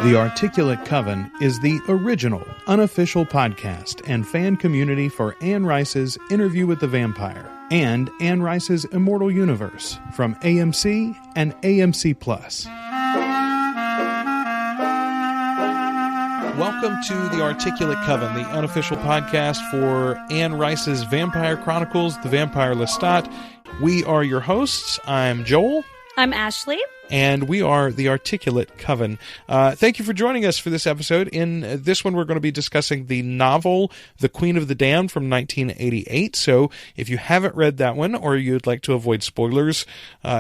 The Articulate Coven is the original, unofficial podcast and fan community for Anne Rice's Interview with the Vampire and Anne Rice's Immortal universe from AMC and AMC+. Welcome to The Articulate Coven, the unofficial podcast for Anne Rice's Vampire Chronicles, The Vampire Lestat. We are your hosts. I'm Joel. I'm Ashley. And we are The Articulate Coven. Thank you for joining us for this episode. In this one, we're going to be discussing the novel, The Queen of the Damned from 1988. So if you haven't read that one, or you'd like to avoid spoilers,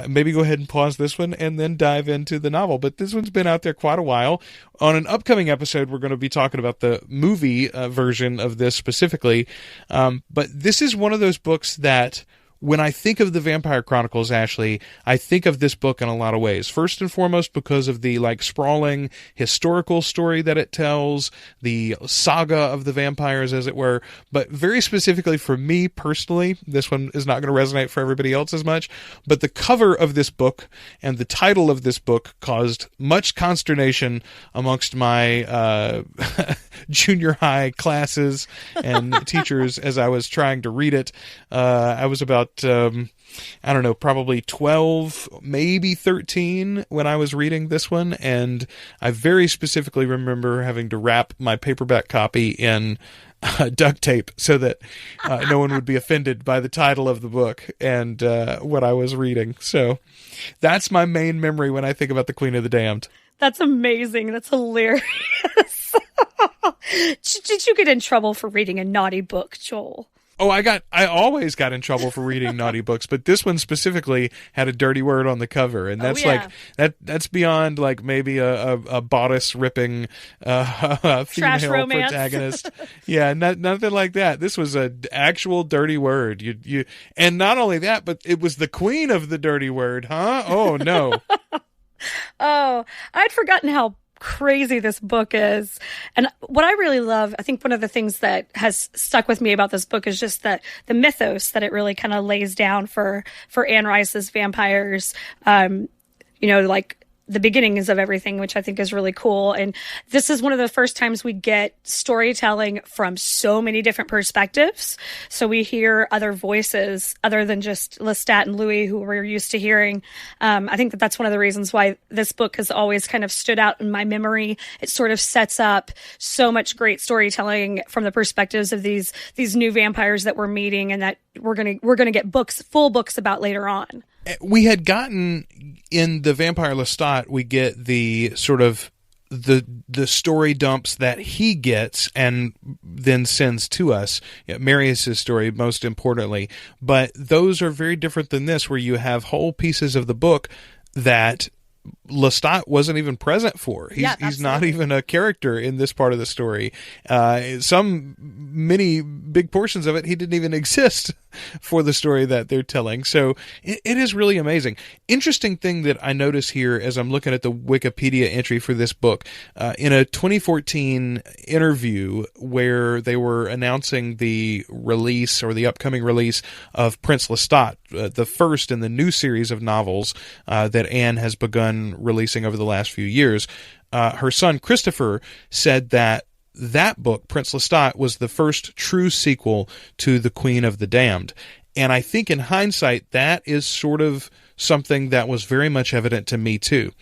maybe go ahead and pause this one and then dive into the novel. But this one's been out there quite a while. On an upcoming episode, we're going to be talking about the movie version of this specifically. But this is one of those books that, when I think of the Vampire Chronicles, Ashley, I think of this book in a lot of ways. First and foremost, because of the sprawling historical story that it tells, the saga of the vampires, as it were. But very specifically for me personally, this one is not going to resonate for everybody else as much. But the cover of this book and the title of this book caused much consternation amongst my junior high classes and teachers as I was trying to read it. I was about probably 12, maybe 13 when I was reading this one, and I very specifically remember having to wrap my paperback copy in duct tape so that no one would be offended by the title of the book and what I was reading. So that's my main memory when I think about the Queen of the Damned. That's amazing. That's hilarious. Did you get in trouble for reading a naughty book, Joel? Oh, I always got in trouble for reading naughty books, but this one specifically had a dirty word on the cover, and that's that's beyond maybe a bodice ripping female protagonist. Yeah, nothing like that. This was an actual dirty word. You and not only that, but it was the queen of the dirty word, huh? Oh no. Oh, I'd forgotten how crazy this book is. And what I really love, I think one of the things that has stuck with me about this book is just that the mythos that it really kind of lays down for Anne Rice's vampires, the beginnings of everything, which I think is really cool. And this is one of the first times we get storytelling from so many different perspectives. So we hear other voices other than just Lestat and Louis, who we're used to hearing. I think that's one of the reasons why this book has always kind of stood out in my memory. It sort of sets up so much great storytelling from the perspectives of these new vampires that we're meeting and that we're gonna get full books about later on. We had gotten in the Vampire Lestat, we get the sort of the story dumps that he gets and then sends to us. Marius's story, most importantly. But those are very different than this, where you have whole pieces of the book that Lestat wasn't even present for. He's not even a character in this part of the story. Many big portions of it, he didn't even exist for the story that they're telling. So it is really amazing. Interesting thing that I notice here as I'm looking at the Wikipedia entry for this book, in a 2014 interview where they were announcing the release or the upcoming release of Prince Lestat, the first in the new series of novels that Anne has begun releasing over the last few years, her son Christopher said that book, Prince Lestat, was the first true sequel to The Queen of the Damned. And I think in hindsight, that is sort of something that was very much evident to me too.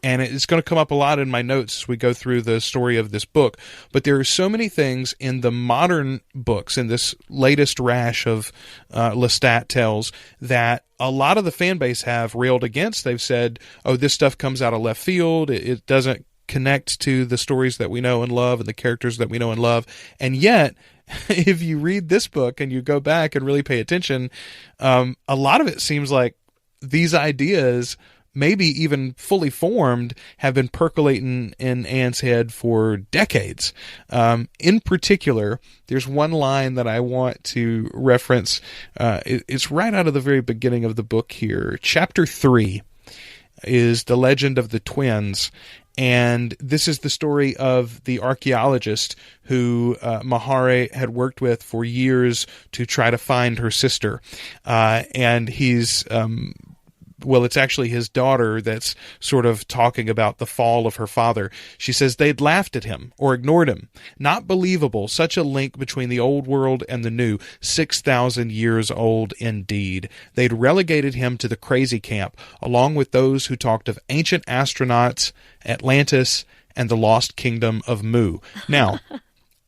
And it's going to come up a lot in my notes as we go through the story of this book. But there are so many things in the modern books, in this latest rash of Lestat tales, that a lot of the fan base have railed against. They've said, oh, this stuff comes out of left field. It doesn't connect to the stories that we know and love and the characters that we know and love. And yet, if you read this book and you go back and really pay attention, a lot of it seems like these ideas, maybe even fully formed, have been percolating in Anne's head for decades. In particular, there's one line that I want to reference. It's right out of the very beginning of the book here. Chapter 3 is The Legend of the Twins. And this is the story of the archaeologist who Mahare had worked with for years to try to find her sister. And he's well, it's actually his daughter that's sort of talking about the fall of her father. She says they'd laughed at him or ignored him. Not believable, such a link between the old world and the new, 6,000 years old indeed. They'd relegated him to the crazy camp, along with those who talked of ancient astronauts, Atlantis, and the lost kingdom of Mu. Now,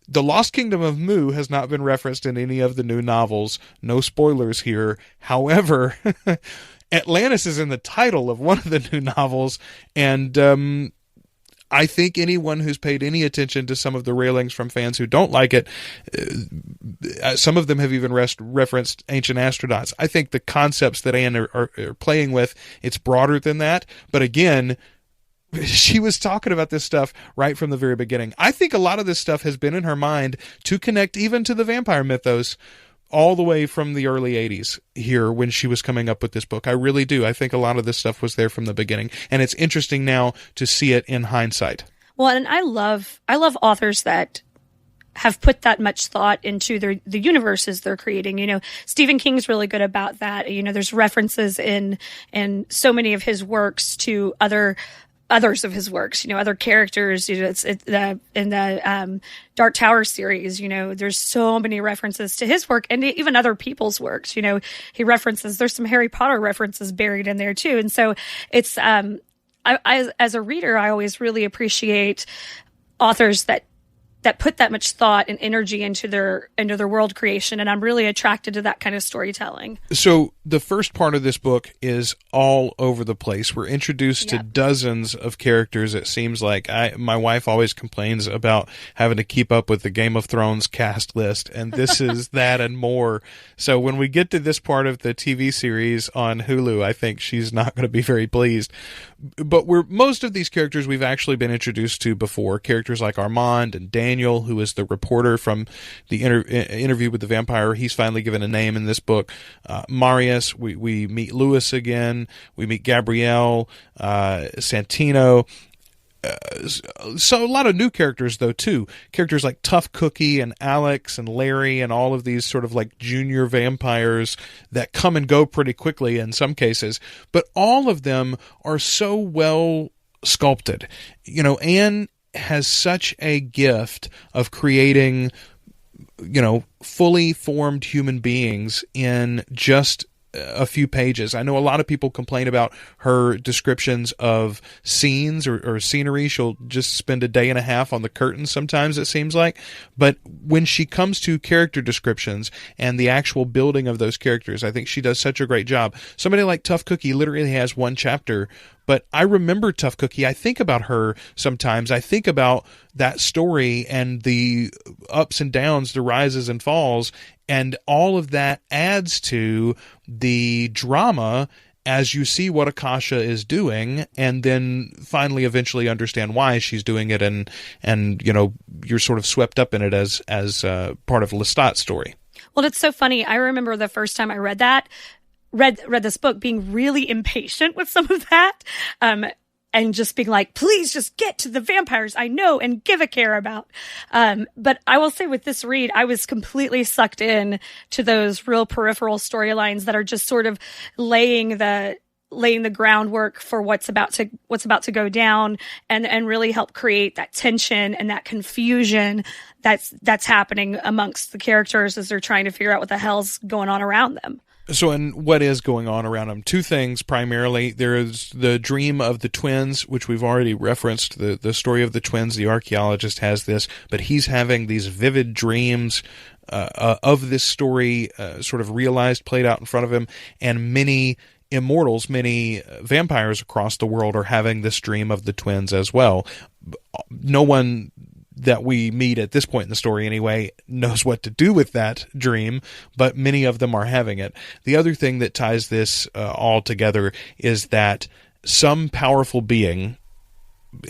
the Lost Kingdom of Mu has not been referenced in any of the new novels. No spoilers here. However, Atlantis is in the title of one of the new novels, and I think anyone who's paid any attention to some of the railings from fans who don't like it, some of them have even referenced ancient astronauts. I think the concepts that Anne are playing with, it's broader than that. But again, she was talking about this stuff right from the very beginning. I think a lot of this stuff has been in her mind to connect even to the vampire mythos all the way from the early 80s here when she was coming up with this book. I really do. I think a lot of this stuff was there from the beginning. And it's interesting now to see it in hindsight. Well, and I love authors that have put that much thought into the universes they're creating. You know, Stephen King's really good about that. You know, there's references in so many of his works to others of his works, you know, other characters. You know, in the Dark Tower series, you know, there's so many references to his work and even other people's works. You know, there's some Harry Potter references buried in there too. And so it's, I as a reader, I always really appreciate authors that put that much thought and energy into their world creation, and I'm really attracted to that kind of storytelling. So the first part of this book is all over the place. We're introduced to dozens of characters. It seems like my wife always complains about having to keep up with the Game of Thrones cast list, and this is that and more. So when we get to this part of the TV series on Hulu, I think she's not going to be very pleased. But most of these characters we've actually been introduced to before. Characters like Armand and Daniel, who is the reporter from the interview with the vampire. He's finally given a name in this book. Marius, we meet Louis again. We meet Gabrielle, Santino. So a lot of new characters, though, too. Characters like Tough Cookie and Alex and Larry and all of these sort of like junior vampires that come and go pretty quickly in some cases. But all of them are so well sculpted. You know, Anne has such a gift of creating, you know, fully formed human beings in just a few pages. I know a lot of people complain about her descriptions of scenes or scenery. She'll just spend a day and a half on the curtains sometimes, it seems like. But when she comes to character descriptions and the actual building of those characters, I think she does such a great job. Somebody like Tough Cookie literally has one chapter, but I remember Tough Cookie. I think about her sometimes. I think about that story and the ups and downs, the rises and falls, and all of that adds to the drama as you see what Akasha is doing, and then finally eventually understand why she's doing it, and you know, you're sort of swept up in it as part of Lestat's story. Well, it's so funny. I remember the first time I read this book, being really impatient with some of that, and just being like, please just get to the vampires I know and give a care about. But I will say with this read, I was completely sucked in to those real peripheral storylines that are just sort of laying the groundwork for what's about to go down, and really help create that tension and that confusion that's happening amongst the characters as they're trying to figure out what the hell's going on around them. So, and what is going on around them? Two things primarily. There is the dream of the twins, which we've already referenced. The story of the twins, the archaeologist has this, but he's having these vivid dreams of this story sort of realized, played out in front of him, and many immortals, many vampires across the world are having this dream of the twins as well. No one that we meet at this point in the story anyway knows what to do with that dream, but many of them are having it. The other thing that ties this all together is that some powerful being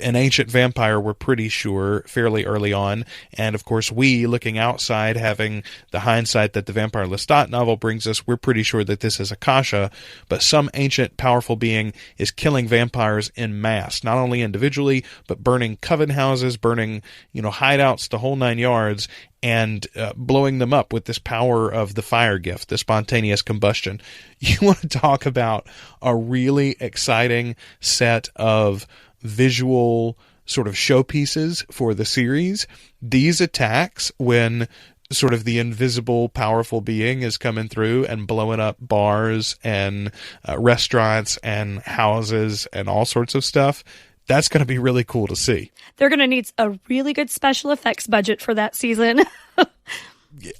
an ancient vampire, we're pretty sure, fairly early on. And of course, we, looking outside, having the hindsight that the Vampire Lestat novel brings us, we're pretty sure that this is Akasha. But some ancient, powerful being is killing vampires en masse, not only individually, but burning coven houses, burning, hideouts, the whole 9 yards, and blowing them up with this power of the fire gift, the spontaneous combustion. You want to talk about a really exciting set of visual sort of showpieces for the series. These attacks, when sort of the invisible, powerful being is coming through and blowing up bars and restaurants and houses and all sorts of stuff, that's going to be really cool to see. They're going to need a really good special effects budget for that season.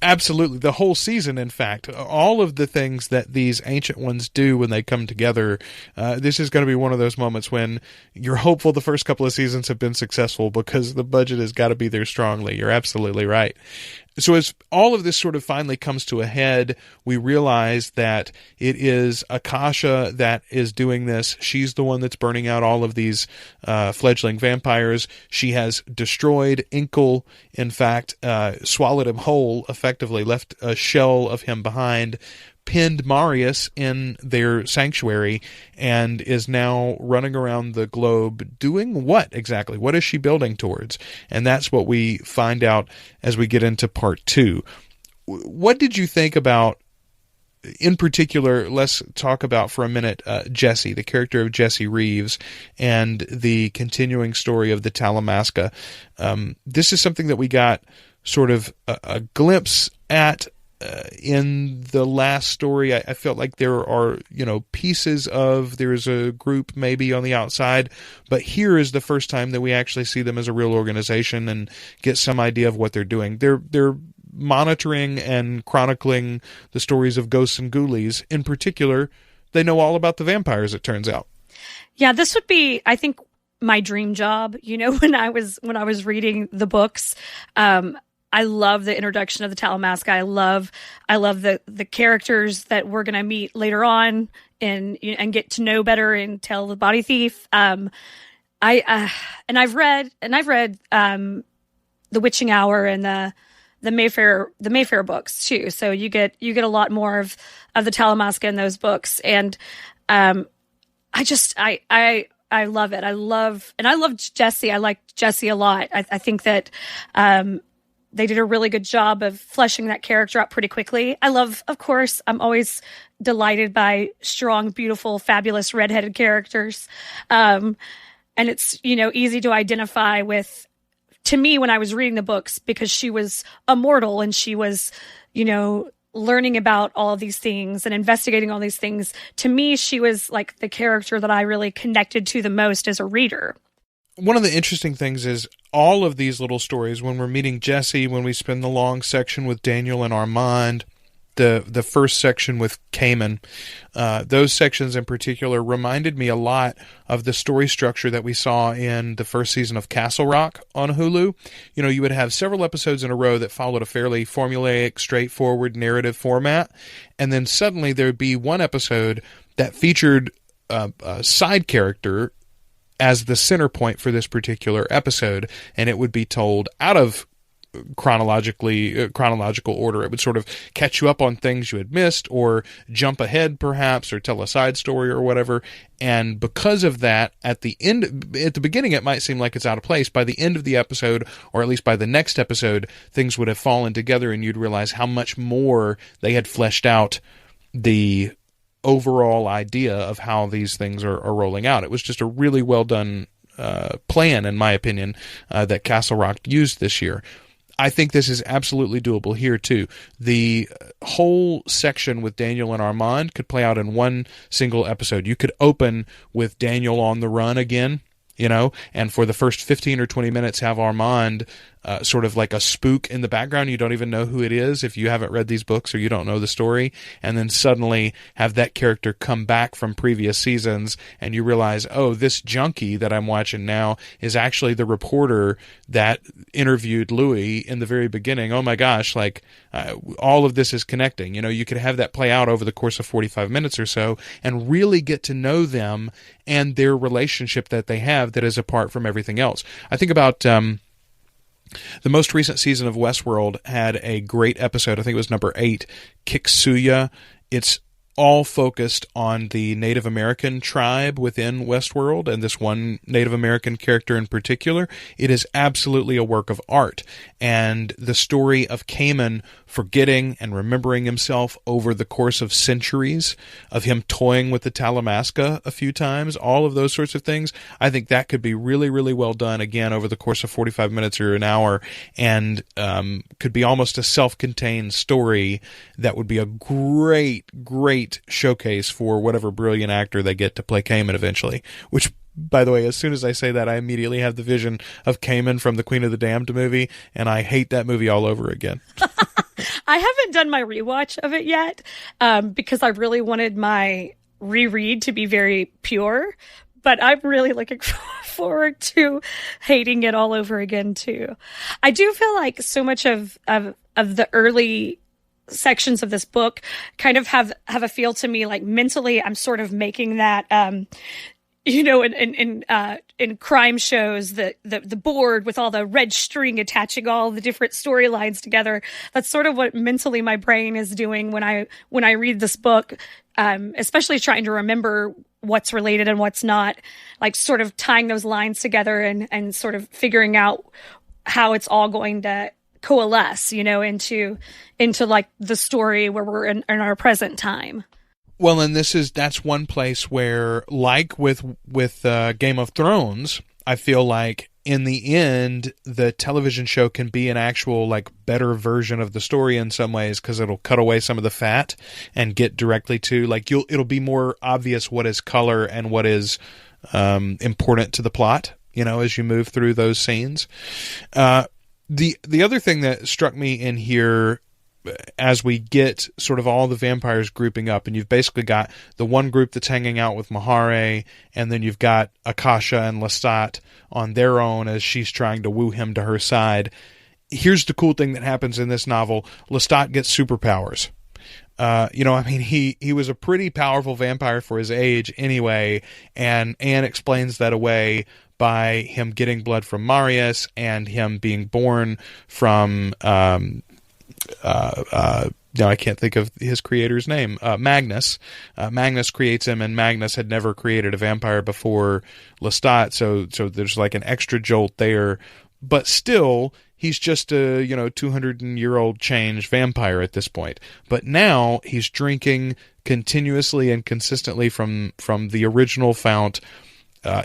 Absolutely. The whole season, in fact. All of the things that these ancient ones do when they come together, this is going to be one of those moments when you're hopeful the first couple of seasons have been successful because the budget has got to be there strongly. You're absolutely right. So as all of this sort of finally comes to a head, we realize that it is Akasha that is doing this. She's the one that's burning out all of these fledgling vampires. She has destroyed Inkle, in fact, swallowed him whole, effectively, left a shell of him behind, pinned Marius in their sanctuary, and is now running around the globe doing what exactly? What is she building towards? And that's what we find out as we get into part 2. What did you think about, in particular, let's talk about for a minute Jesse, the character of Jesse Reeves, and the continuing story of the Talamasca. This is something that we got sort of a glimpse at in the last story. I felt like there are, pieces of, there's a group maybe on the outside, but here is the first time that we actually see them as a real organization and get some idea of what they're doing. They're monitoring and chronicling the stories of ghosts and ghoulies. In particular, they know all about the vampires, it turns out. Yeah, this would be, I think, my dream job. When I was reading the books, I love the introduction of the Talamasca. I love the characters that we're going to meet later on and get to know better and tell the Body Thief. I've read The Witching Hour and the Mayfair books too. So you get a lot more of the Talamasca in those books. And I love it. I loved Jesse. I liked Jesse a lot. I think that they did a really good job of fleshing that character out pretty quickly. Of course, I'm always delighted by strong, beautiful, fabulous redheaded characters. And it's, easy to identify with, to me, when I was reading the books, because she was immortal and she was, learning about all of these things and investigating all these things. To me, she was like the character that I really connected to the most as a reader. One of the interesting things is all of these little stories, when we're meeting Jesse, when we spend the long section with Daniel and Armand, the first section with Cayman, those sections in particular reminded me a lot of the story structure that we saw in the first season of Castle Rock on Hulu. You would have several episodes in a row that followed a fairly formulaic, straightforward narrative format, and then suddenly there would be one episode that featured a side character as the center point for this particular episode, and it would be told out of chronological order. It would sort of catch you up on things you had missed, or jump ahead perhaps, or tell a side story or whatever. And because of that, at the beginning it might seem like it's out of place. By the end of the episode, or at least by the next episode, things would have fallen together and you'd realize how much more they had fleshed out the overall idea of how these things are rolling out. It was just a really well done plan, in my opinion, that Castle Rock used this year. I think this is absolutely doable here too. The whole section with Daniel and Armand could play out in one single episode. You could open with Daniel on the run again, and for the first 15 or 20 minutes have Armand sort of like a spook in the background. You don't even know who it is if you haven't read these books or you don't know the story, and then suddenly have that character come back from previous seasons, and you realize, oh, this junkie that I'm watching now is actually the reporter that interviewed Louis in the very beginning. Oh my gosh, like all of this is connecting. You could have that play out over the course of 45 minutes or so and really get to know them and their relationship that they have that is apart from everything else. I think about the most recent season of Westworld had a great episode. I think it was number 8, Kiksuya. It's all focused on the Native American tribe within Westworld and this one Native American character in particular. It is absolutely a work of art. And the story of Cayman forgetting and remembering himself over the course of centuries, of him toying with the Talamasca a few times, all of those sorts of things, I think that could be really, really well done, again, over the course of 45 minutes or an hour, and could be almost a self-contained story that would be a great, great showcase for whatever brilliant actor they get to play Cayman eventually, which, by the way, as soon as I say that, I immediately have the vision of Cayman from the Queen of the Damned movie, and I hate that movie all over again. I haven't done my rewatch of it yet because I really wanted my reread to be very pure, but I'm really looking forward to hating it all over again too. I do feel like so much of the early sections of this book kind of have a feel to me like mentally I'm sort of making that in crime shows, the board with all the red string attaching all the different storylines together. That's sort of what mentally my brain is doing when I read this book, especially trying to remember what's related and what's not, like sort of tying those lines together and sort of figuring out how it's all going to coalesce, into like the story where we're in our present time. Well, and that's one place where, like with Game of Thrones, I feel like in the end, the television show can be an actual like better version of the story in some ways, because it'll cut away some of the fat and get directly to like it'll be more obvious what is color and what is important to the plot, as you move through those scenes. The other thing that struck me in here, as we get sort of all the vampires grouping up, and you've basically got the one group that's hanging out with Mahare, and then you've got Akasha and Lestat on their own as she's trying to woo him to her side. Here's the cool thing that happens in this novel. Lestat gets superpowers. He was a pretty powerful vampire for his age anyway, and Anne explains that away by him getting blood from Marius and him being born from now I can't think of his creator's name. Magnus. Magnus creates him, and Magnus had never created a vampire before Lestat, so there's like an extra jolt there. But still, he's just a 200-year-old change vampire at this point. But now he's drinking continuously and consistently from the original fount.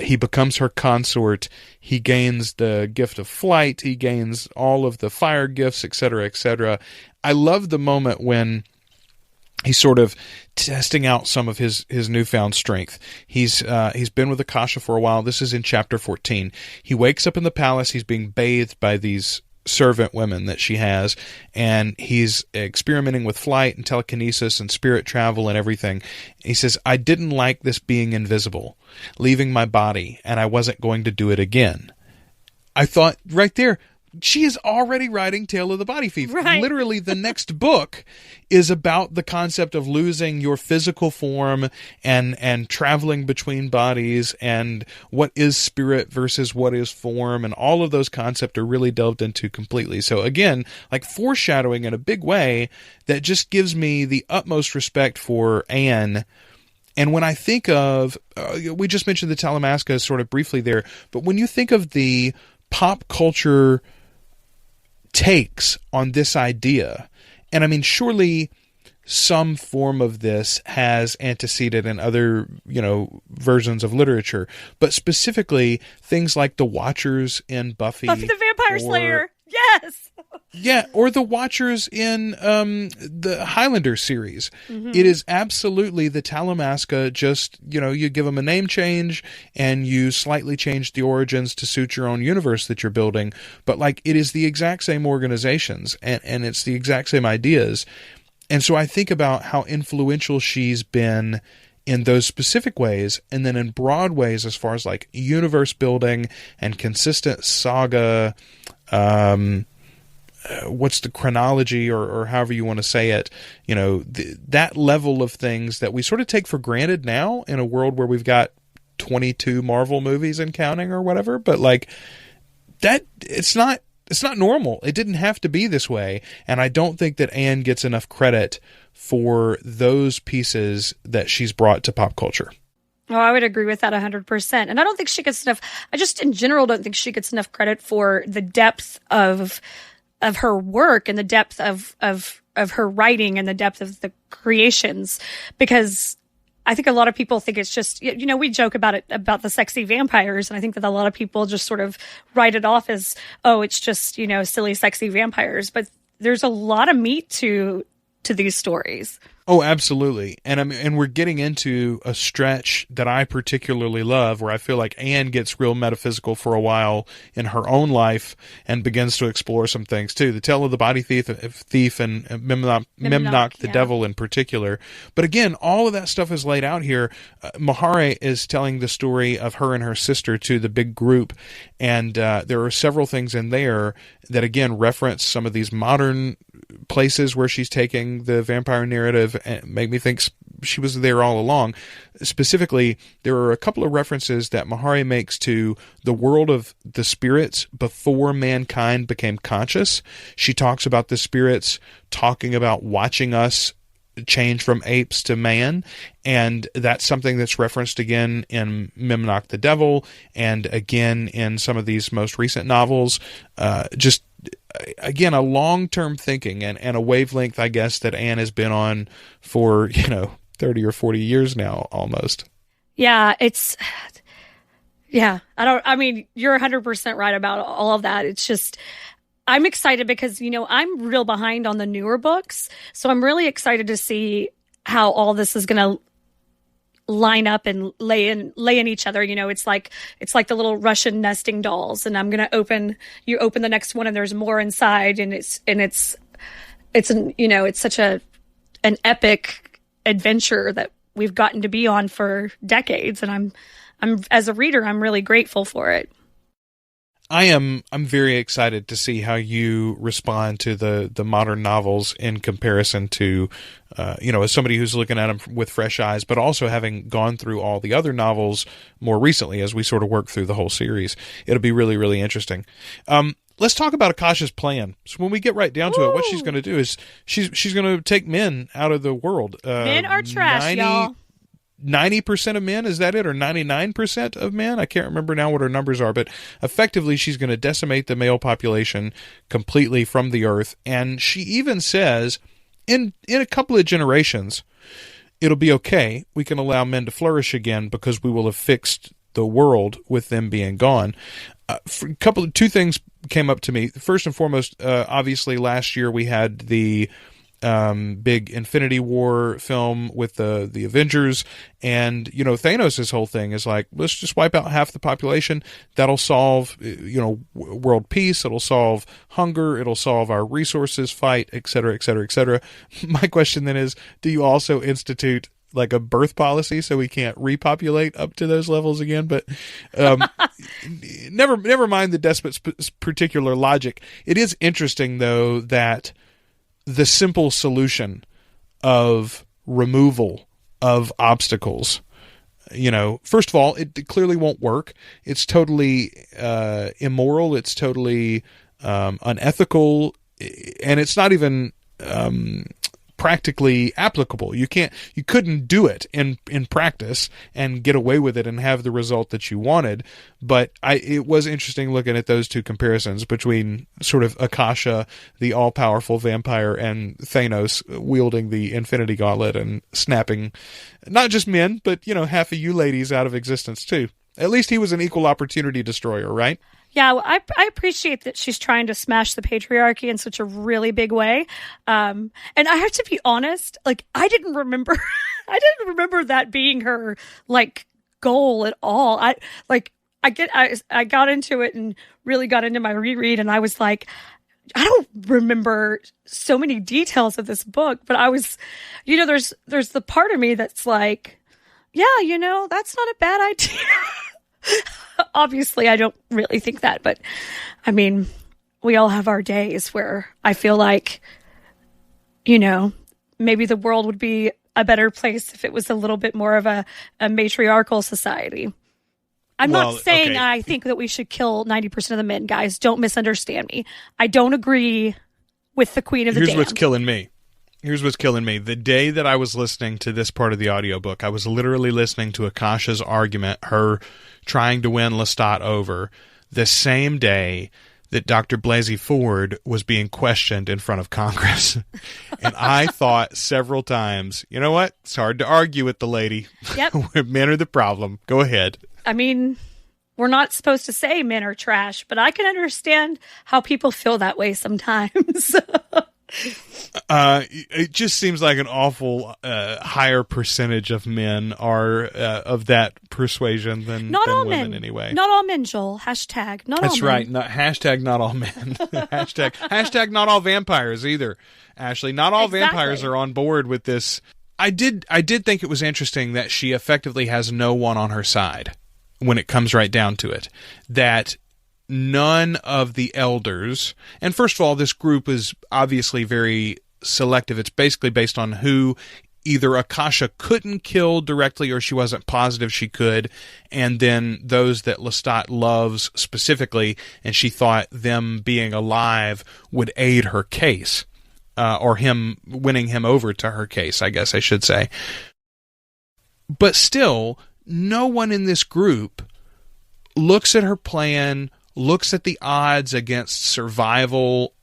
He becomes her consort. He gains the gift of flight. He gains all of the fire gifts, etc., etc. I love the moment when he's sort of testing out some of his newfound strength. He's been with Akasha for a while. This is in chapter 14. He wakes up in the palace. He's being bathed by these servant women that she has, and he's experimenting with flight and telekinesis and spirit travel and everything. He says, I didn't like this being invisible, leaving my body, and I wasn't going to do it again. I thought right there, she is already writing Tale of the Body Thief. Right. Literally, the next book is about the concept of losing your physical form and traveling between bodies, and what is spirit versus what is form, and all of those concepts are really delved into completely. So again, like foreshadowing in a big way that just gives me the utmost respect for Anne. And when I think of, we just mentioned the Talamasca sort of briefly there, but when you think of the pop culture takes on this idea, and I mean, surely some form of this has antecedent in other, versions of literature, but specifically things like the Watchers in Buffy the Vampire Slayer. Yes. Yeah, or the Watchers in the Highlander series. It is absolutely the Talamasca, just, you give them a name change and you slightly change the origins to suit your own universe that you're building. But, like, it is the exact same organizations and it's the exact same ideas. And so I think about how influential she's been in those specific ways, and then in broad ways as far as, like, universe building and consistent saga, what's the chronology or however you want to say it, that level of things that we sort of take for granted now in a world where we've got 22 Marvel movies and counting or whatever. But, like, that it's not normal. It didn't have to be this way. And I don't think that Anne gets enough credit for those pieces that she's brought to pop culture. Oh, I would agree with that 100%. And I don't think she gets enough, I just in general don't think she gets enough credit for the depth of her work and the depth of her writing and the depth of the creations, because I think a lot of people think it's just, we joke about it, about the sexy vampires. And I think that a lot of people just sort of write it off as, oh, it's just, silly, sexy vampires. But there's a lot of meat to these stories. Oh, absolutely. And we're getting into a stretch that I particularly love, where I feel like Anne gets real metaphysical for a while in her own life and begins to explore some things too. The Tale of the Body Thief and Memnoch the Devil in particular. But again, all of that stuff is laid out here. Mahare is telling the story of her and her sister to the big group. And there are several things in there that, again, reference some of these modern places where she's taking the vampire narrative and make me think she was there all along. Specifically, there are a couple of references that Mahare makes to the world of the spirits before mankind became conscious. She talks about the spirits talking about watching us change from apes to man, and that's something that's referenced again in Memnoch the Devil and again in some of these most recent novels. Just again, a long-term thinking and a wavelength, I guess, that Anne has been on for 30 or 40 years now almost. Yeah, you're 100% right about all of that. It's just, I'm excited because, I'm real behind on the newer books. So I'm really excited to see how all this is going to line up and lay in each other. It's like the little Russian nesting dolls, and I'm going to open the next one and there's more inside. And it's such an epic adventure that we've gotten to be on for decades. And I'm as a reader, I'm really grateful for it. I'm very excited to see how you respond to the modern novels in comparison to, as somebody who's looking at them with fresh eyes, but also having gone through all the other novels more recently as we sort of work through the whole series. It'll be really, really interesting. Let's talk about Akasha's plan. So when we get right down to it, what she's going to do is she's going to take men out of the world. Men are trash, y'all. 90% of men, is that it? Or 99% of men? I can't remember now what her numbers are, but effectively she's going to decimate the male population completely from the earth. And she even says, in a couple of generations, it'll be okay. We can allow men to flourish again because we will have fixed the world with them being gone. Two things came up to me. First and foremost, obviously last year we had the big Infinity War film with the Avengers, and Thanos' whole thing is like, let's just wipe out half the population. That'll solve world peace, it'll solve hunger, it'll solve our resources fight, etc., etc., etc. My question then is, do you also institute like a birth policy so we can't repopulate up to those levels again? But never mind the despot's particular logic. It is interesting though that the simple solution of removal of obstacles, first of all, it clearly won't work. It's totally immoral. It's totally unethical, and it's not even practically applicable. You couldn't do it in practice and get away with it and have the result that you wanted. But it was interesting looking at those two comparisons between sort of Akasha, the all-powerful vampire, and Thanos wielding the Infinity Gauntlet and snapping not just men, but half of you ladies out of existence too. At least he was an equal opportunity destroyer, right? Yeah, well, I appreciate that she's trying to smash the patriarchy in such a really big way. And I have to be honest, like I didn't remember that being her like goal at all. I got into it and really got into my reread, and I was like, I don't remember so many details of this book, but I was, there's the part of me that's like, yeah, that's not a bad idea. Obviously, I don't really think that, but I mean, we all have our days where I feel like, maybe the world would be a better place if it was a little bit more of a matriarchal society. I'm not saying okay. I think that we should kill 90% of the men, guys. Don't misunderstand me. I don't agree with the Queen of the Damned. Here's what's killing me. The day that I was listening to this part of the audiobook, I was literally listening to Akasha's argument, her trying to win Lestat over, the same day that Dr. Blasey Ford was being questioned in front of Congress. And I thought several times, you know what? It's hard to argue with the lady. Yep. Men are the problem. Go ahead. I mean, we're not supposed to say men are trash, but I can understand how people feel that way sometimes. It just seems like an awful higher percentage of men are of that persuasion than women anyway. Not all men, Joel. Hashtag not all men. That's right. Hashtag not all men. hashtag not all vampires either. Ashley, not all vampires are on board with this. I did think it was interesting that she effectively has no one on her side when it comes right down to it. That none of the elders, and first of all, this group is obviously very selective. It's basically based on who either Akasha couldn't kill directly or she wasn't positive she could, and then those that Lestat loves specifically, and she thought them being alive would aid her case, or him winning him over to her case, I guess I should say. But still, no one in this group looks at her plan, looks at the odds against survival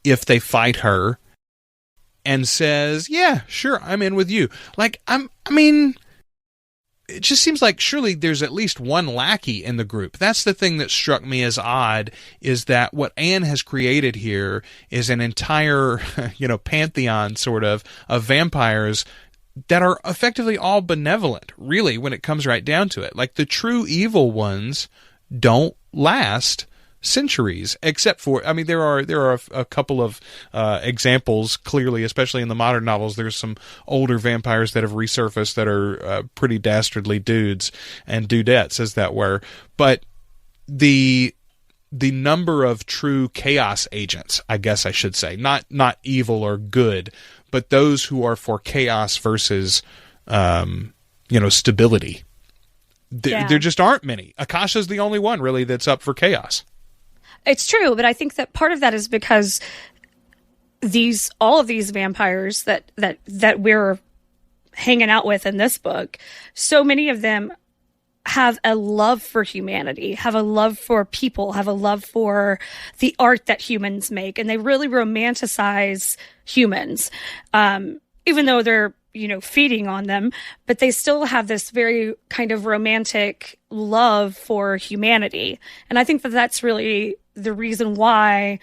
if they fight her, and says, yeah, sure, I'm in with you. Like, I mean, it just seems like surely there's at least one lackey in the group. That's the thing that struck me as odd, is that what Anne has created here is an entire, pantheon sort of vampires that are effectively all benevolent, really, when it comes right down to it. Like, the true evil ones don't last centuries, except for, there are a couple of examples, clearly, especially in the modern novels. There's some older vampires that have resurfaced that are pretty dastardly dudes and dudettes, as that were. But the number of true chaos agents, I guess I should say, not evil or good, but those who are for chaos versus stability. There just aren't many. Akasha's the only one, really, that's up for chaos. It's true, but I think that part of that is because all of these vampires that we're hanging out with in this book, so many of them have a love for humanity, have a love for people, have a love for the art that humans make, and they really romanticize humans, even though they're feeding on them, but they still have this very kind of romantic love for humanity. And I think that that's really the reason why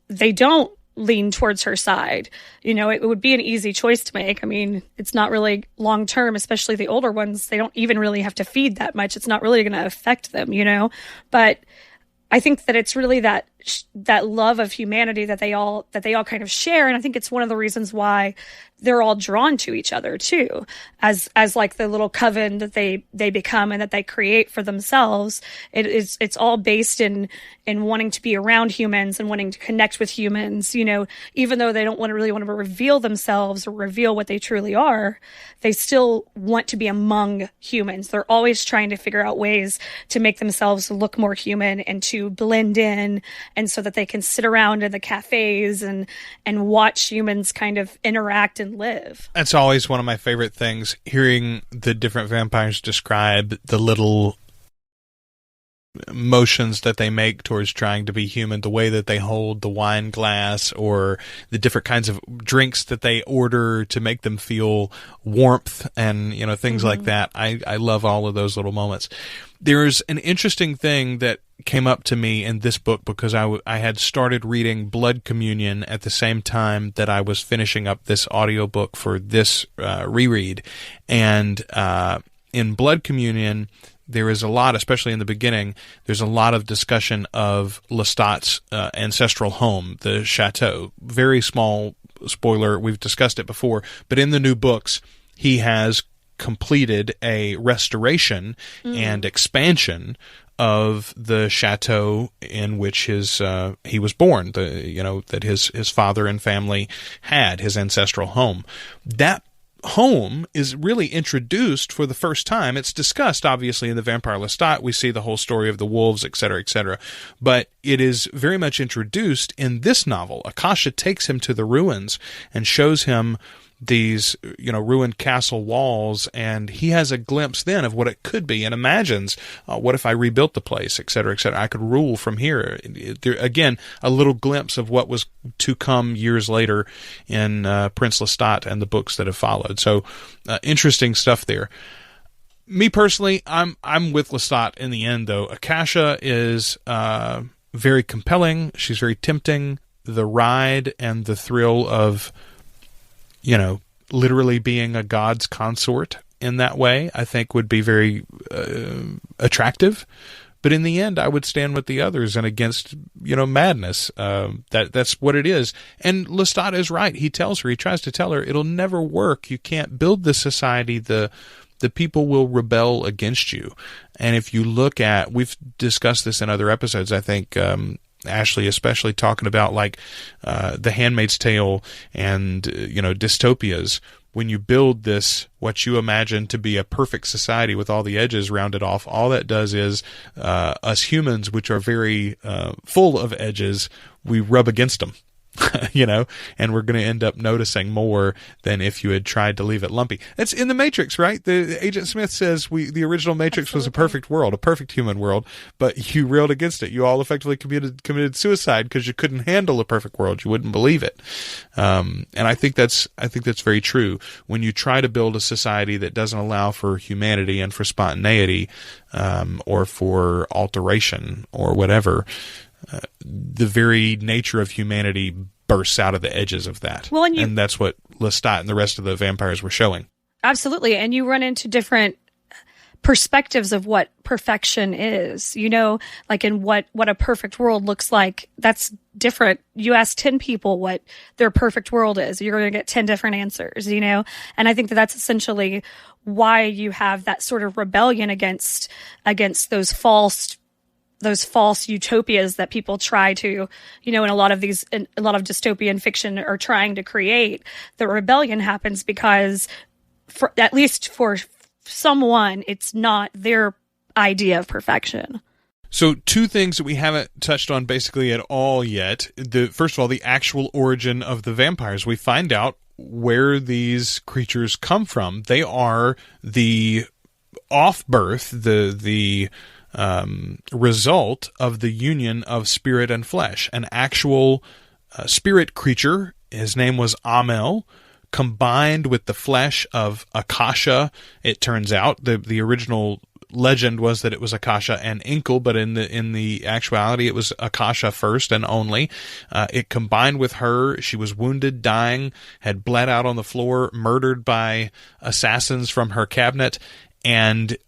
they don't lean towards her side. It would be an easy choice to make. I mean, it's not really long term, especially the older ones. They don't even really have to feed that much. It's not really going to affect them, but I think that it's really that love of humanity that they all kind of share. And I think it's one of the reasons why they're all drawn to each other too, as like the little coven that they become and that they create for themselves. It's all based in wanting to be around humans and wanting to connect with humans, even though they don't really want to reveal themselves or reveal what they truly are, they still want to be among humans. They're always trying to figure out ways to make themselves look more human and to blend in, and so that they can sit around in the cafes and watch humans kind of interact and live. That's always one of my favorite things, hearing the different vampires describe the little motions that they make towards trying to be human, the way that they hold the wine glass, or the different kinds of drinks that they order to make them feel warmth, and things like that. I love all of those little moments. There's an interesting thing that came up to me in this book because I had started reading Blood Communion at the same time that I was finishing up this audiobook for this reread. And in Blood Communion, there is a lot, especially in the beginning, there's a lot of discussion of Lestat's ancestral home, the chateau. Very small spoiler, we've discussed it before, but in the new books, he has completed a restoration and expansion of the chateau in which he was born, that his father and family had, his ancestral home. That home is really introduced for the first time. It's discussed, obviously, in the Vampire Lestat. We see the whole story of the wolves, etc., but it is very much introduced in this novel. Akasha takes him to the ruins and shows him these, ruined castle walls, and he has a glimpse then of what it could be and imagines, what if I rebuilt the place, etc., I could rule from here. Again, a little glimpse of what was to come years later in Prince Lestat and the books that have followed. So, interesting stuff there. Me personally, I'm with Lestat in the end, though. Akasha is very compelling. She's very tempting. The ride and the thrill of literally being a god's consort in that way, I think would be very attractive. But in the end, I would stand with the others and against, madness. That's what it is. And Lestat is right. He tries to tell her, it'll never work. You can't build this society. The people will rebel against you. And if you look at, we've discussed this in other episodes, I think, Ashley, especially talking about The Handmaid's Tale and dystopias. When you build this, what you imagine to be a perfect society with all the edges rounded off, all that does is us humans, which are very full of edges, we rub against them. And we're going to end up noticing more than if you had tried to leave it lumpy. It's in the Matrix, right? The Agent Smith says the original Matrix was a perfect world, a perfect human world, but you railed against it. You all effectively committed suicide because you couldn't handle a perfect world. You wouldn't believe it. And I think that's very true. When you try to build a society that doesn't allow for humanity and for spontaneity, or for alteration or whatever, the very nature of humanity bursts out of the edges of that. Well, and that's what Lestat and the rest of the vampires were showing. Absolutely. And you run into different perspectives of what perfection is, like in what a perfect world looks like. That's different. You ask 10 people what their perfect world is, you're going to get 10 different answers, and I think that's essentially why you have that sort of rebellion against those false utopias that people try to, in a lot of dystopian fiction are trying to create. The rebellion happens because, at least for someone, it's not their idea of perfection. So two things that we haven't touched on basically at all yet. First of all, the actual origin of the vampires. We find out where these creatures come from. They are the off-birth, the result of the union of spirit and flesh. An actual spirit creature, his name was Amel, combined with the flesh of Akasha. It turns out the original legend was that it was Akasha and Inkle, but in the actuality it was Akasha first and only. It combined with her. She was wounded, dying, had bled out on the floor, murdered by assassins from her cabinet, and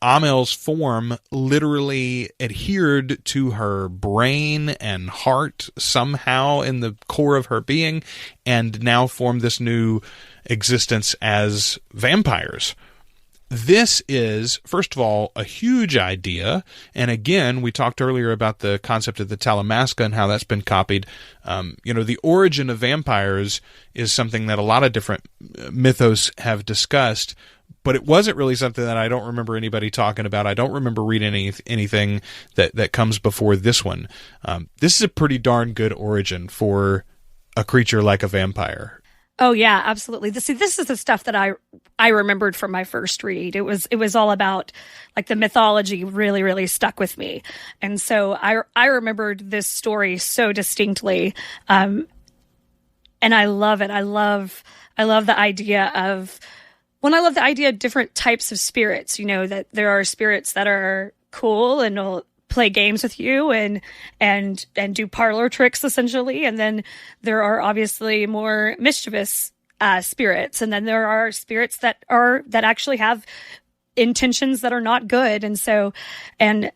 Amel's form literally adhered to her brain and heart somehow in the core of her being, and now formed this new existence as vampires. This is, first of all, a huge idea, and again, we talked earlier about the concept of the Talamasca and how that's been copied. The origin of vampires is something that a lot of different mythos have discussed, but it wasn't really something that I don't remember anybody talking about. I don't remember reading anything that comes before this one. This is a pretty darn good origin for a creature like a vampire. Oh yeah, absolutely. This is the stuff that I remembered from my first read. It was all about, like, the mythology really, really stuck with me. And so I remembered this story so distinctly. And I love it. I love the idea of different types of spirits, that there are spirits that are cool and will play games with you and do parlor tricks essentially. And then there are obviously more mischievous spirits, and then there are spirits that actually have intentions that are not good. And so, and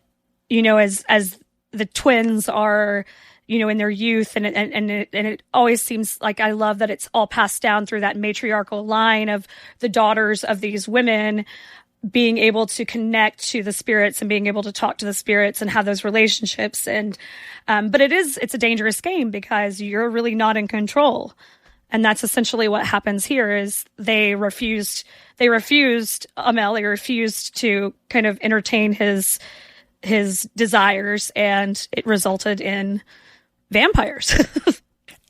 as the twins are, in their youth, and it always seems like, I love that it's all passed down through that matriarchal line of the daughters of these women being able to connect to the spirits and being able to talk to the spirits and have those relationships. And, but it's a dangerous game because you're really not in control. And that's essentially what happens here is they refused Amel, they refused to kind of entertain his desires, and it resulted in vampires.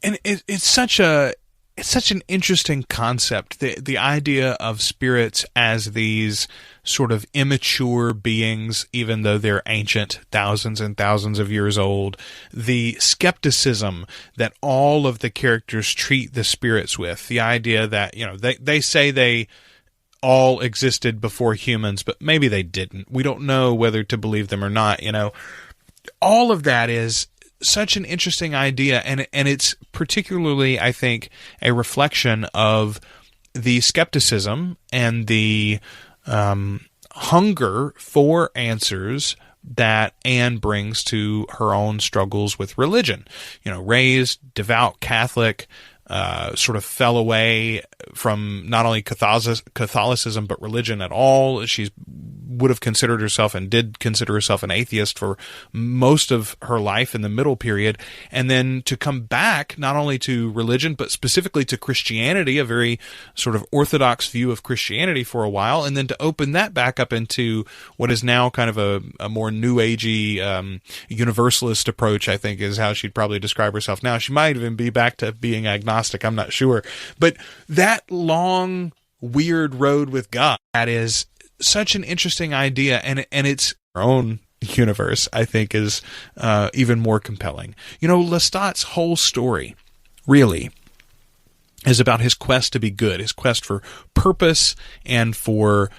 And it's such an interesting concept, the idea of spirits as these sort of immature beings, even though they're ancient, thousands and thousands of years old. The skepticism that all of the characters treat the spirits with, the idea that, they say they all existed before humans, but maybe they didn't. We don't know whether to believe them or not. All of that is such an interesting idea, and it's particularly, I think, a reflection of the skepticism and the hunger for answers that Anne brings to her own struggles with religion. Raised devout Catholic, sort of fell away from not only Catholicism but religion at all. She would have considered herself and did consider herself an atheist for most of her life in the middle period, and then to come back not only to religion but specifically to Christianity, a very sort of orthodox view of Christianity for a while, and then to open that back up into what is now kind of a more new agey universalist approach, I think is how she'd probably describe herself now. She might even be back to being agnostic, I'm not sure. But that long, weird road with God, that is such an interesting idea, and it's our own universe, I think, is even more compelling. Lestat's whole story, really, is about his quest to be good, his quest for purpose and for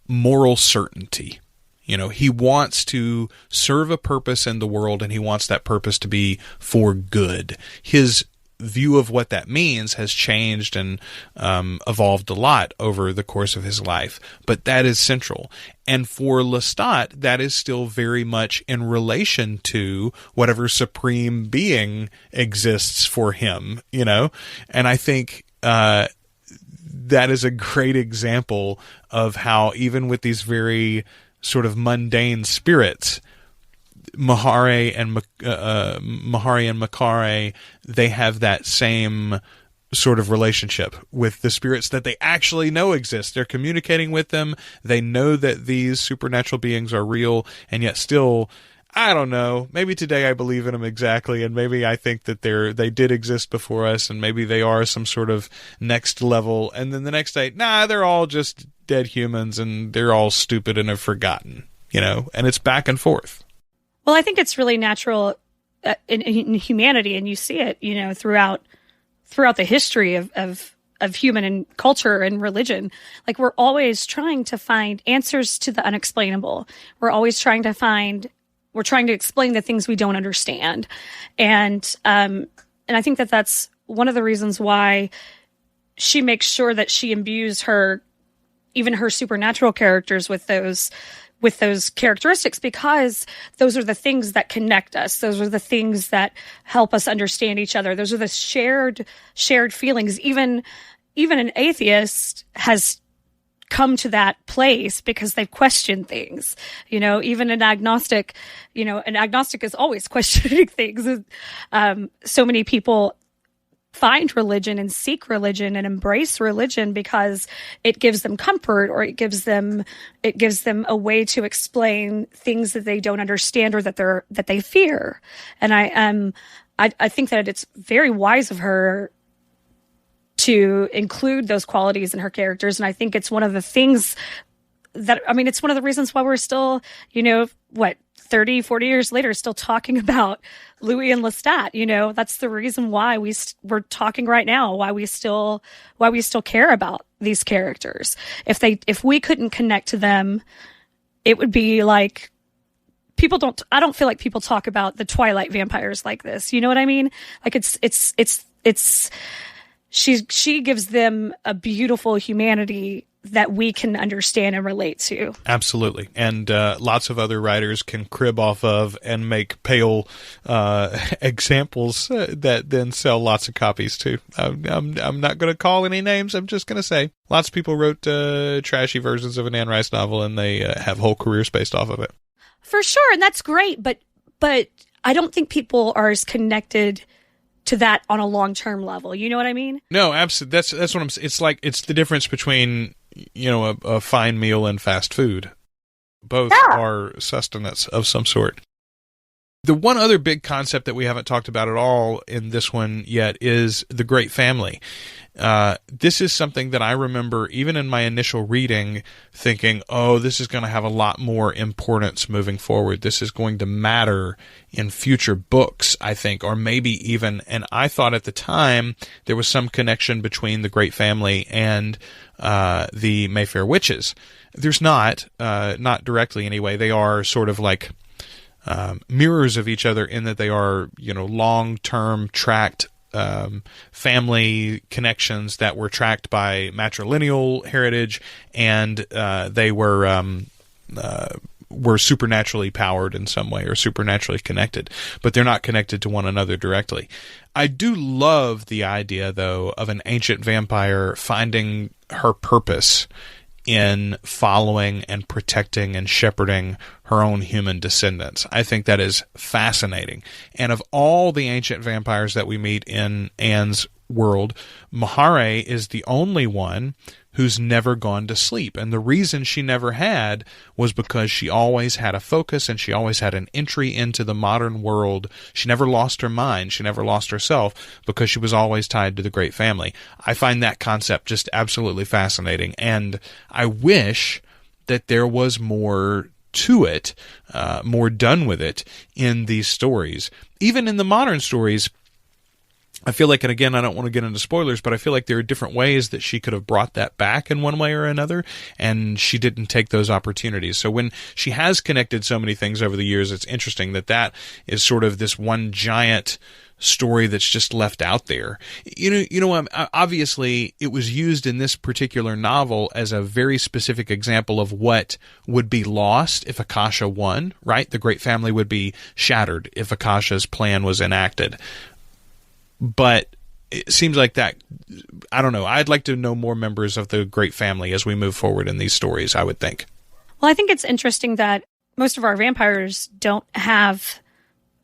moral certainty. He wants to serve a purpose in the world, and he wants that purpose to be for good. His view of what that means has changed and evolved a lot over the course of his life, but that is central. And for Lestat, that is still very much in relation to whatever supreme being exists for him, and I think that is a great example of how even with these very sort of mundane spirits, Mahari and Makare, they have that same sort of relationship with the spirits that they actually know exist. They're communicating with them. They know that these supernatural beings are real, and yet still, I don't know, maybe today I believe in them exactly, and maybe I think that they did exist before us, and maybe they are some sort of next level, and then the next day, they're all just dead humans, and they're all stupid and have forgotten, and it's back and forth. Well, I think it's really natural in humanity, and you see it, throughout the history of human and culture and religion. Like, we're always trying to find answers to the unexplainable. We're always trying to explain the things we don't understand. And I think that that's one of the reasons why she makes sure that she imbues even her supernatural characters with those characteristics, because those are the things that connect us. Those are the things that help us understand each other. Those are the shared feelings. Even an atheist has come to that place because they've questioned things. Even an agnostic is always questioning things. So many people find religion and seek religion and embrace religion because it gives them comfort, or it gives them a way to explain things that they don't understand or that they fear. And I think that it's very wise of her to include those qualities in her characters. And I think it's one of the things it's one of the reasons why we're still, 30, 40 years later, still talking about Louis and Lestat. That's the reason why we're talking right now, why we still care about these characters. If we couldn't connect to them, it would be like I don't feel like people talk about the Twilight vampires like this. You know what I mean? Like she gives them a beautiful humanity that we can understand and relate to. Absolutely. And lots of other writers can crib off of and make pale examples that then sell lots of copies too. I'm not going to call any names. I'm just going to say lots of people wrote trashy versions of an Anne Rice novel, and they have whole careers based off of it. For sure. And that's great. But I don't think people are as connected to that on a long-term level. You know what I mean? No, absolutely. That's what I'm saying. It's like, it's the difference between, a fine meal and fast food. Both are sustenance of some sort. The one other big concept that we haven't talked about at all in this one yet is the Great Family. This is something that I remember even in my initial reading thinking, oh, this is going to have a lot more importance moving forward. This is going to matter in future books, I think, or maybe even, and I thought at the time there was some connection between the Great Family and the Mayfair Witches. There's not directly anyway. They are sort of like mirrors of each other in that they are, long-term tracked family connections that were tracked by matrilineal heritage, and they were supernaturally powered in some way or supernaturally connected, but they're not connected to one another directly. I do love the idea, though, of an ancient vampire finding her purpose in following and protecting and shepherding her own human descendants. I think that is fascinating. And of all the ancient vampires that we meet in Anne's world, Mahare is the only one who's never gone to sleep. And the reason she never had was because she always had a focus and she always had an entry into the modern world. She never lost her mind. She never lost herself because she was always tied to the Great Family. I find that concept just absolutely fascinating. And I wish that there was more to it, more done with it in these stories. Even in the modern stories, I feel like, and again, I don't want to get into spoilers, but I feel like there are different ways that she could have brought that back in one way or another, and she didn't take those opportunities. So when she has connected so many things over the years, it's interesting that is sort of this one giant story that's just left out there. Obviously, it was used in this particular novel as a very specific example of what would be lost if Akasha won, right? The Great Family would be shattered if Akasha's plan was enacted. But it seems like that, I don't know, I'd like to know more members of the Great Family as we move forward in these stories, I would think. Well, I think it's interesting that most of our vampires don't have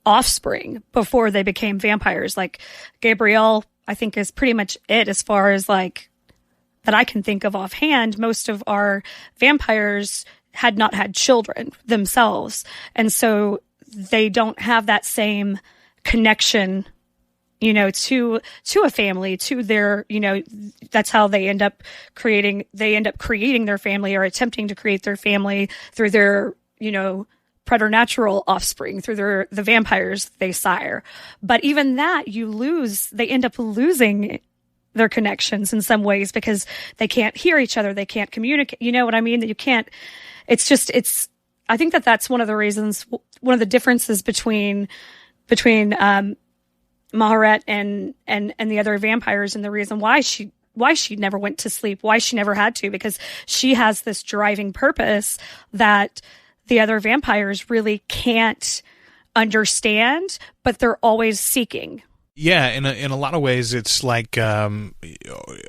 offspring before they became vampires. Like Gabrielle, I think, is pretty much it as far as like that I can think of offhand. Most of our vampires had not had children themselves. And so they don't have that same connection to a family, to their, that's how they end up creating their family or attempting to create their family through their, preternatural offspring, through the vampires they sire. But even that they end up losing their connections in some ways because they can't hear each other. They can't communicate. You know what I mean? That you can't, I think that's one of the reasons, one of the differences between Maharet and the other vampires, and the reason why she never went to sleep, why she never had to, because she has this driving purpose that the other vampires really can't understand, but they're always seeking. Yeah, in a lot of ways, it's like, or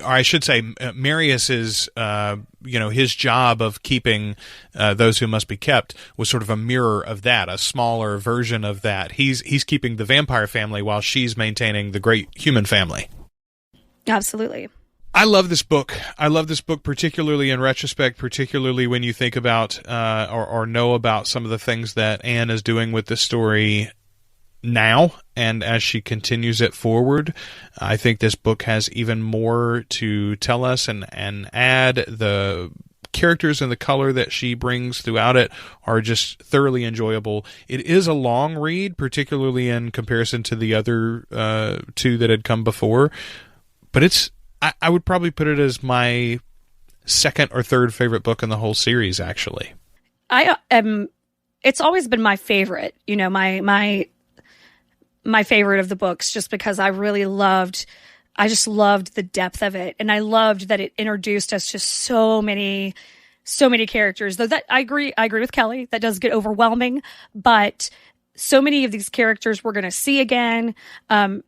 I should say, Marius's, his job of keeping those who must be kept was sort of a mirror of that, a smaller version of that. He's keeping the vampire family while she's maintaining the great human family. Absolutely. I love this book. I love this book, particularly in retrospect, particularly when you think about or know about some of the things that Anne is doing with this story now, and as she continues it forward. I think this book has even more to tell us and add. The characters and the color that she brings throughout it are just thoroughly enjoyable. It is a long read, particularly in comparison to the other two that had come before, but I would probably put it as my second or third favorite book in the whole series, actually. I am it's always been my favorite, my favorite of the books, just because I just loved the depth of it. And I loved that it introduced us to so many characters, though that I agree with Kelly, that does get overwhelming, but so many of these characters we're going to see again.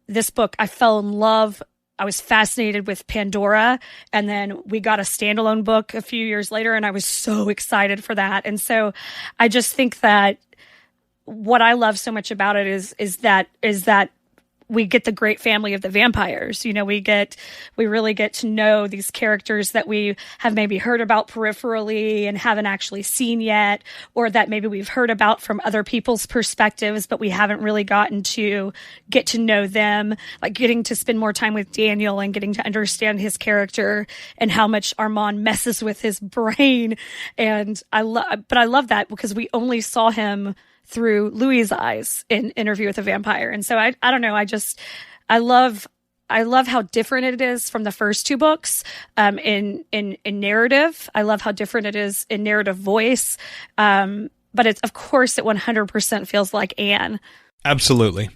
This book, I fell in love. I was fascinated with Pandora, and then we got a standalone book a few years later, and I was so excited for that. And so I just think that what I love so much about it is that we get the great family of the vampires. We really get to know these characters that we have maybe heard about peripherally and haven't actually seen yet, or that maybe we've heard about from other people's perspectives, but we haven't really gotten to get to know them, like getting to spend more time with Daniel and getting to understand his character and how much Armand messes with his brain. And I love that because we only saw him through Louis' eyes in Interview with a Vampire. And so I don't know, I love how different it is from the first two books in narrative. I love how different it is in narrative voice. But it 100% feels like Anne. Absolutely.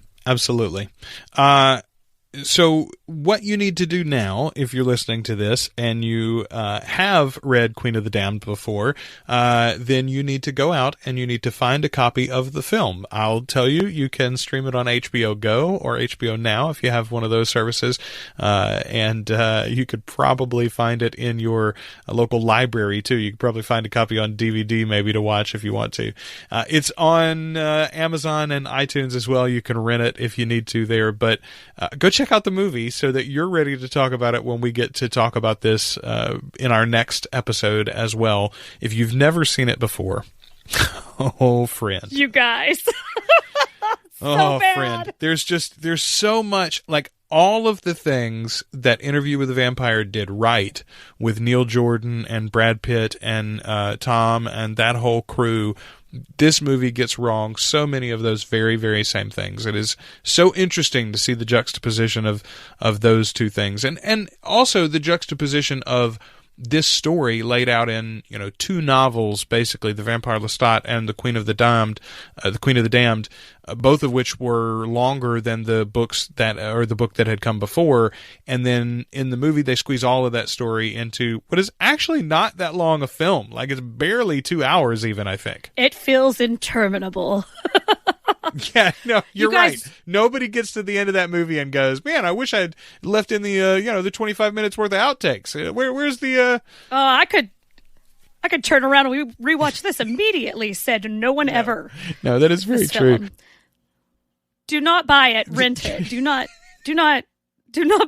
So what you need to do now, if you're listening to this and you have read Queen of the Damned before, then you need to go out and you need to find a copy of the film. I'll tell you, you can stream it on HBO Go or HBO Now if you have one of those services, and you could probably find it in your local library too. You could probably find a copy on DVD maybe to watch if you want to. It's on Amazon and iTunes as well. You can rent it if you need to there, but go check out the movie so that you're ready to talk about it when we get to talk about this in our next episode as well. If you've never seen it before, oh, friend. You guys. Oh, bad. friend. There's so much, like all of the things that Interview with a Vampire did right with Neil Jordan and Brad Pitt and Tom and that whole crew. This movie gets wrong so many of those very, very same things. It is so interesting to see the juxtaposition of those two things. And also the juxtaposition of this story laid out in, two novels, basically, The Vampire Lestat and The Queen of the Damned, both of which were longer than the books the book that had come before. And then in the movie, they squeeze all of that story into what is actually not that long a film. Like, it's barely 2 hours even, I think. It feels interminable. Yeah, no, you're right. Nobody gets to the end of that movie and goes, "Man, I wish I'd left in the the 25 minutes worth of outtakes." Where's the? I could turn around and rewatch this immediately. Said no one ever. No, that is very true. Film. Do not buy it. Rent it. Do not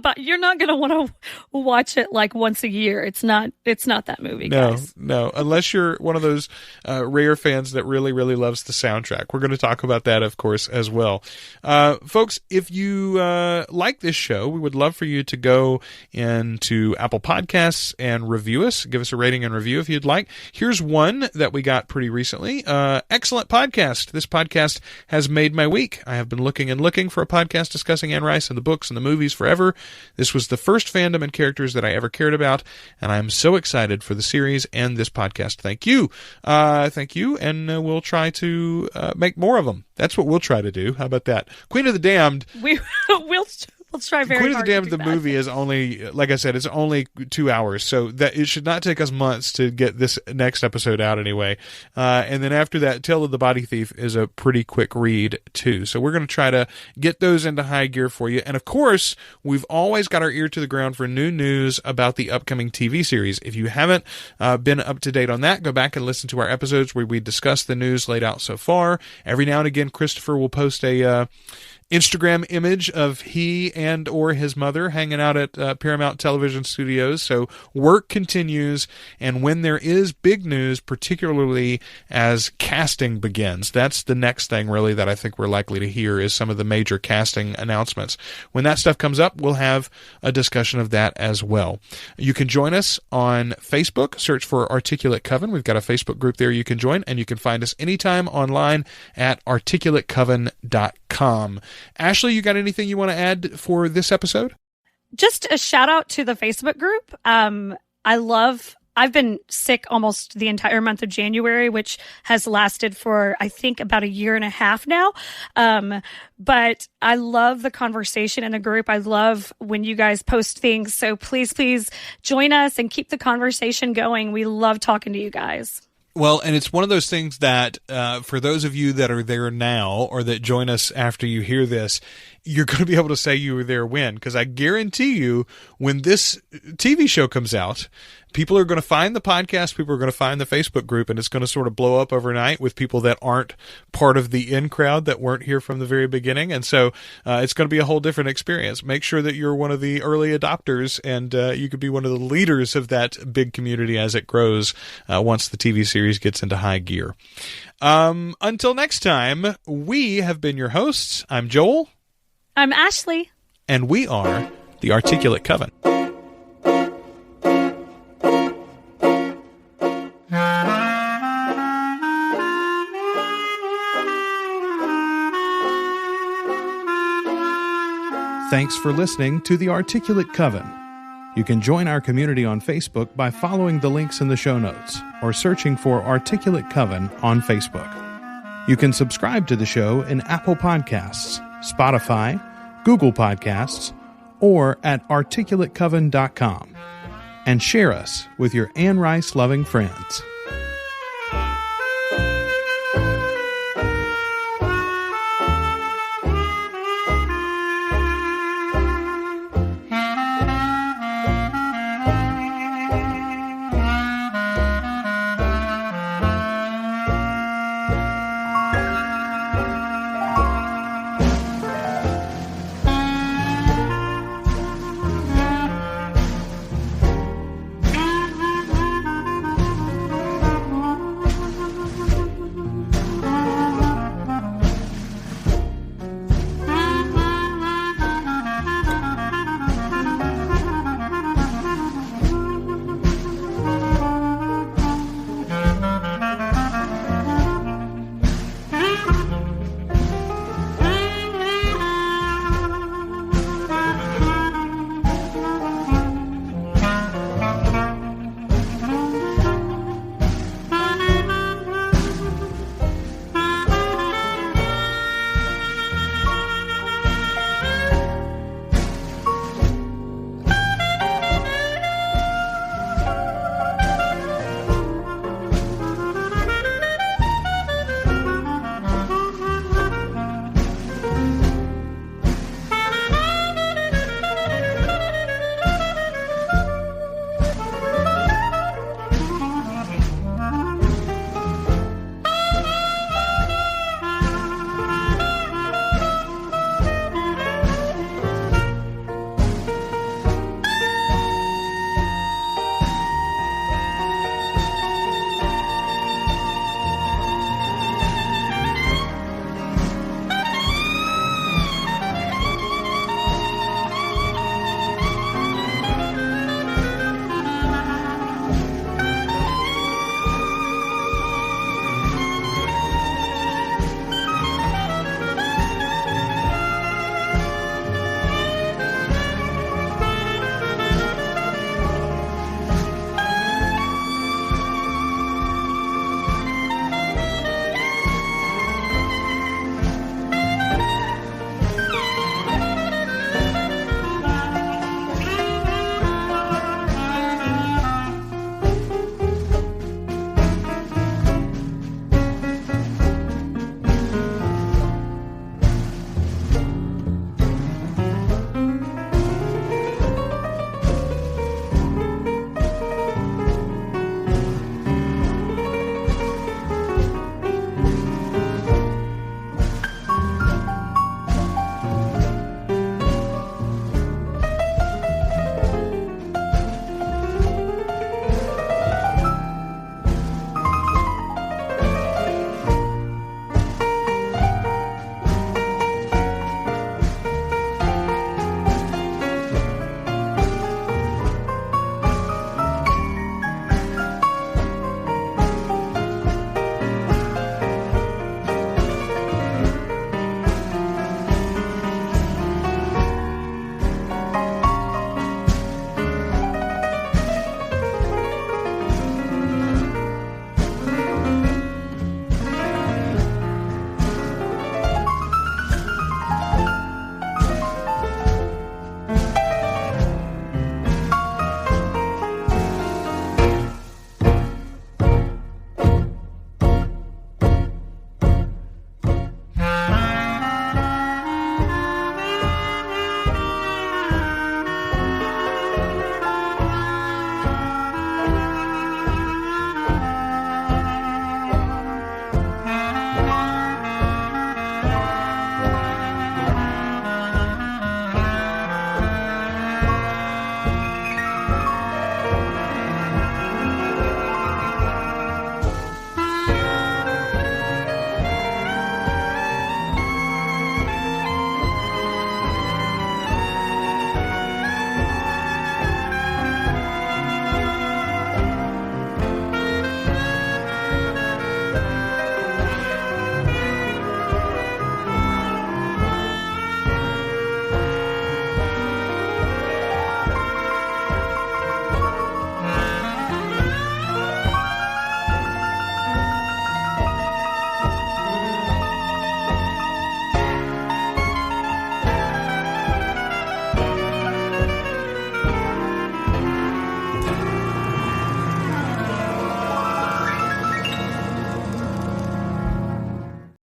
buy. You're not going to want to watch it like once a year. It's not that movie, guys. No, unless you're one of those rare fans that really, really loves the soundtrack. We're going to talk about that, of course, as well. Folks, if you like this show, we would love for you to go into Apple Podcasts and review us. Give us a rating and review if you'd like. Here's one that we got pretty recently. Excellent podcast. This podcast has made my week. I have been looking for a podcast discussing Anne Rice and the books and the movies forever. This was the first fandom and characters that I ever cared about, and I'm so excited for the series and this podcast. Thank you. And we'll try to make more of them. That's what we'll try to do. How about that? Queen of the Damned. We'll try very hard. Queen of the Damned, the movie is only, like I said, it's only 2 hours, so that it should not take us months to get this next episode out anyway. And then after that, Tale of the Body Thief is a pretty quick read too. So we're going to try to get those into high gear for you. And of course, we've always got our ear to the ground for new news about the upcoming TV series. If you haven't been up to date on that, go back and listen to our episodes where we discuss the news laid out so far. Every now and again, Christopher will post a Instagram image of he and or his mother hanging out at Paramount Television Studios. So work continues, and when there is big news, particularly as casting begins, that's the next thing really that I think we're likely to hear is some of the major casting announcements. When that stuff comes up, we'll have a discussion of that as well. You can join us on Facebook. Search for Articulate Coven. We've got a Facebook group there you can join, and you can find us anytime online at articulatecoven.com. Ashley, you got anything you want to add for this episode? Just a shout out to the Facebook group. I love I've been sick almost the entire month of January, which has lasted for, I think, about a year and a half now. But I love the conversation in the group. I love when you guys post things. So please join us and keep the conversation going. We love talking to you guys. Well, and it's one of those things that for those of you that are there now or that join us after you hear this, you're going to be able to say you were there when, because I guarantee you when this TV show comes out, people are going to find the podcast, people are going to find the Facebook group, and it's going to sort of blow up overnight with people that aren't part of the in crowd, that weren't here from the very beginning. And so it's going to be a whole different experience. Make sure that you're one of the early adopters, and you could be one of the leaders of that big community as it grows once the TV series gets into high gear. Until next time, we have been your hosts. I'm Joel. I'm Ashley. And we are the Articulate Coven. Thanks for listening to The Articulate Coven. You can join our community on Facebook by following the links in the show notes or searching for Articulate Coven on Facebook. You can subscribe to the show in Apple Podcasts, Spotify, Google Podcasts, or at articulatecoven.com. And share us with your Anne Rice loving friends.